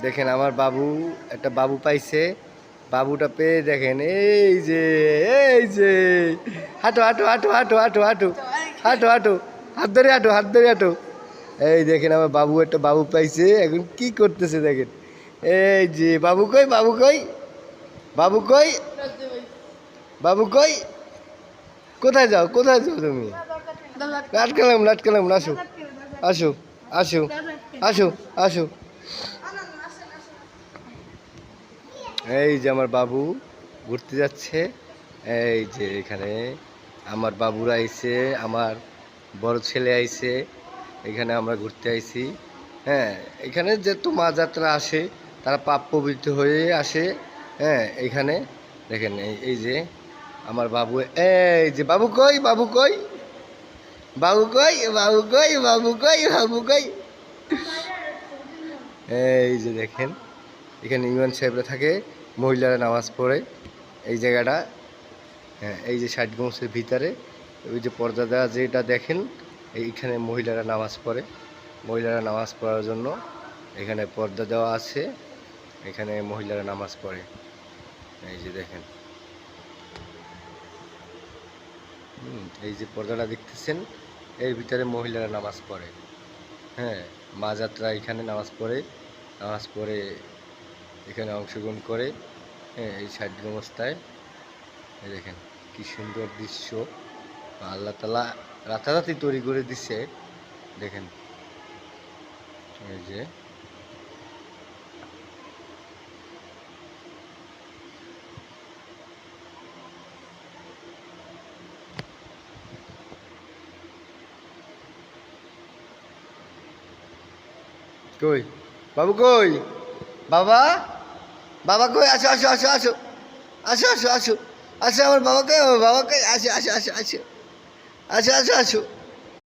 দেখেন আমার বাবু একটা বাবু পাইছে। বাবুটা পেয়ে দেখেন এই যে হাঁটো হাঁটো হাঁটো হাঁটো হাঁটো হাঁটো হাঁটো হাঁটো হাত ধরে হাঁটো। এই দেখেন আমার বাবু একটা বাবু পাইছে, এখন কি করতেছে দেখেন। এই যে বাবু কই বাবু কই বাবু কই বাবু কই, কোথায় যাও তুমি? লাটকালাম আসো আসো আসো আসো আসো। এই যে আমার বাবু ঘুরতে যাচ্ছে। এই যে এখানে আমার বাবুরা আইছে, আমার বড় ছেলে আইছে, এখানে আমরা ঘুরতে আইছি। হ্যাঁ, এখানে যেহেতু মা যাত্রা আসে, তারা পাপ পবিত্র হয়ে আসে। হ্যাঁ, এখানে দেখেন এই যে আমার বাবু, এই যে বাবু কই বাবু কই বাবু কই বাবু কই বাবু কই বাবু কই। এই যে দেখেন এখানে ইমাম সাহেবরা থাকে, মহিলারা নামাজ পড়ে এই জায়গাটা। হ্যাঁ, এই যে ৬০ গম্বুজের ভিতরে ওই যে পর্দা দেওয়া যেটা দেখেন, এইখানে মহিলারা নামাজ পড়ে। মহিলারা নামাজ পড়ার জন্য এখানে পর্দা দেওয়া আছে, এখানে মহিলারা নামাজ পড়ে। এই যে দেখেন, এই যে পর্দাটা দেখতেছেন, এর ভিতরে মহিলারা নামাজ পড়ে। হ্যাঁ, মা যাত্রা এখানে নামাজ পড়ে, নামাজ পড়ে এখানে অংশগ্রহণ করে। হ্যাঁ, এই ৬০ গম্বুজটায় দেখেন কি সুন্দর দৃশ্য আল্লাহ তাআলা রাতারাতি তৈরি করে দিচ্ছে। দেখেন এই যে কই বাবু কই বাবা বাবা কই, আসো আসো আসো আসো আসো আসো আসো আসো আমার বাবা কই আসো আসো আসো আসো আসো আসো আসো আসো।